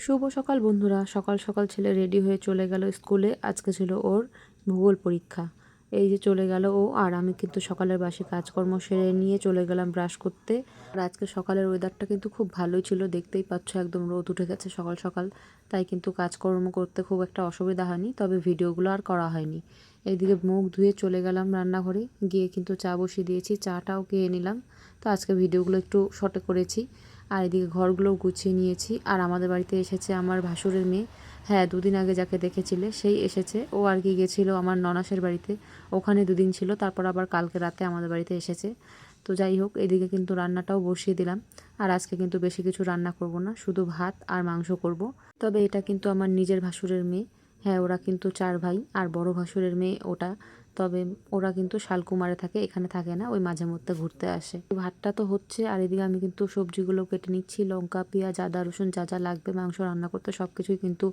শুভ সকাল বন্ধুরা। সকাল সকাল ছেলে রেডি হয়ে চলে গেল স্কুলে। আজকে ছিল ওর ভূগোল পরীক্ষা। এই যে চলে গেল ও, আর আমি কিন্তু সকালের বাসি কাজকর্ম সেরে নিয়ে চলে গেলাম ব্রাশ করতে। আর আজকে সকালের ওয়েদারটা কিন্তু খুব ভালোই ছিল, দেখতেই পাচ্ছ একদম রোদ উঠে গেছে সকাল সকাল। তাই কিন্তু কাজকর্ম করতে খুব একটা অসুবিধা হয়নি, তবে ভিডিওগুলো আর করা হয়নি। এইদিকে মুখ ধুয়ে চলে গেলাম রান্নাঘরে, গিয়ে কিন্তু চা বসিয়ে দিয়েছি, চাটাও খেয়ে নিলাম। তো আজকে ভিডিওগুলো একটু শর্টে করেছি। আর এদিকে ঘরগুলোও গুছিয়ে নিয়েছি। আর আমাদের বাড়িতে এসেছে আমার ভাসুরের মেয়ে। হ্যাঁ, দুদিন আগে যাকে দেখেছিলে সেই এসেছে। ও আর কি গেছিলো আমার ননাসের বাড়িতে, ওখানে দুদিন ছিল, তারপর আবার কালকে রাতে আমাদের বাড়িতে এসেছে। তো যাই হোক, এদিকে কিন্তু রান্নাটাও বসিয়ে দিলাম। আর আজকে কিন্তু বেশি কিছু রান্না করব না, শুধু ভাত আর মাংস করব। তবে এটা কিন্তু আমার নিজের ভাসুরের মেয়ে। হ্যাঁ, ওরা কিন্তু 4 ভাই, আর বড় ভাসুরের মেয়ে ওটা। তবে ওরা কিন্তু শালকুমারে থাকে, এখানে থাকে না, ওই মাঝে মধ্যে ঘুরতে আসে। ভাতটা তো হচ্ছে, আর এদিকে আমি কিন্তু সবজিগুলো কেটে নিচ্ছি। লঙ্কা, পেঁয়াজ, আদা, রসুন যা যা লাগবে মাংস রান্না করতে সব কিছুই কিন্তু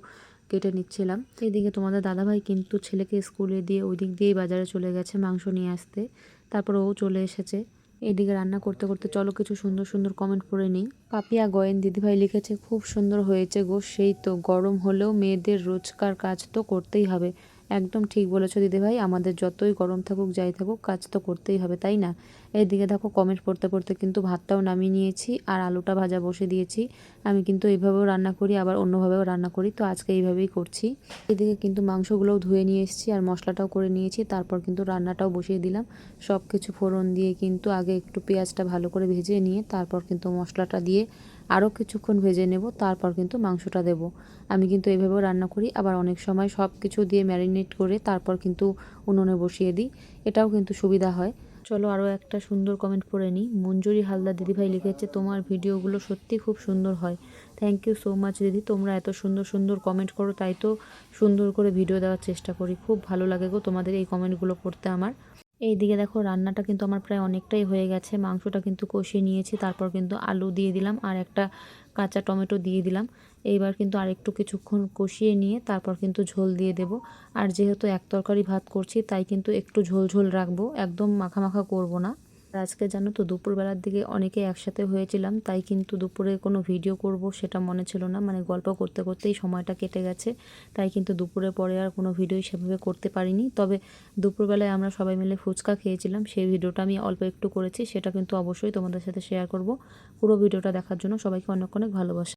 কেটে নিচ্ছিলাম। এদিকে তোমাদের দাদাভাই কিন্তু ছেলেকে স্কুলে দিয়ে ওই দিক দিয়েই বাজারে চলে গেছে মাংস নিয়ে আসতে। তারপর ও চলে এসেছে। এদিকে রান্না করতে করতে চলো কিছু সুন্দর সুন্দর কমেন্ট পড়ে নিই। পাপিয়া গয়েন দিদিভাই লিখেছে, খুব সুন্দর হয়েছে গো। সেই তো, গরম হলেও মেয়েদের রোজকার কাজ তো করতেই হবে। একদম ঠিক বলেছো দিদিভাই, আমাদের যতই গরম থাকুক যাই থাকুক কাজ তো করতেই হবে, তাই না? এইদিকে দেখো কমেন্ট পড়তে পড়তে কিন্তু ভাতটাও নামিয়ে নিয়েছি, আর আলুটা ভাজা বসে দিয়েছি। আমি কিন্তু এইভাবেও রান্না করি, আবার অন্যভাবেও রান্না করি, তো আজকে এইভাবেই করছি। এদিকে কিন্তু মাংসগুলোও ধুয়ে নিয়ে এসেছি, আর মশলাটাও করে নিয়েছি। তারপর কিন্তু রান্নাটাও বসিয়ে দিলাম। সব কিছু ফোড়ন দিয়ে কিন্তু আগে একটু পেঁয়াজটা ভালো করে ভেজে নিয়ে তারপর কিন্তু মশলাটা দিয়ে আরও কিছুক্ষণ ভেজে নেব, তারপর কিন্তু মাংসটা দেব। আমি কিন্তু এইভাবেও রান্না করি, আবার অনেক সময় সব কিছু দিয়ে ম্যারিনেট করে তারপর কিন্তু উনুনে বসিয়ে দিই, এটাও কিন্তু সুবিধা হয়। চলো আরও একটা সুন্দর কমেন্ট পড়ে নিই। মঞ্জুরি হালদার দিদিভাই লিখেছে, তোমার ভিডিওগুলো সত্যি খুব সুন্দর হয়। থ্যাংক ইউ সো মাচ দিদি, তোমরা এত সুন্দর সুন্দর কমেন্ট করো, তাই তো সুন্দর করে ভিডিও দেওয়ার চেষ্টা করি। খুব ভালো লাগে গো তোমাদের এই কমেন্টগুলো পড়তে আমার। এইদিকে দেখো রান্নাটা কিন্তু আমার প্রায় অনেকটাই হয়ে গেছে। মাংসটা কিন্তু কষিয়ে নিয়েছি, তারপর কিন্তু আলু দিয়ে দিলাম আর একটা কাঁচা টমেটো দিয়ে দিলাম। এইবার কিন্তু আরেকটু কিছুক্ষণ কষিয়ে নিয়ে তারপর কিন্তু ঝোল দিয়ে দেব। আর যেহেতু এক তরকারি ভাত করছি, তাই কিন্তু একটু ঝোল ঝোল রাখবো, একদম মাখা মাখা করব না। আর আজকে জানো তো দুপুরবেলার দিকে অনেকে একসাথে হয়েছিলাম, তাই কিন্তু দুপুরে কোনো ভিডিও করব সেটা মনে ছিল না, মানে গল্প করতে করতেই সময়টা কেটে গেছে। তাই কিন্তু দুপুরের পরে আর কোনো ভিডিও সেভাবে করতে পারিনি। তবে দুপুরবেলায় আমরা সবাই মিলে ফুচকা খেয়েছিলাম, সেই ভিডিওটা আমি অল্প একটু করেছি, সেটা কিন্তু অবশ্যই তোমাদের সাথে শেয়ার করব। পুরো ভিডিওটা দেখার জন্য সবাইকে অনেক অনেক ভালোবাসা।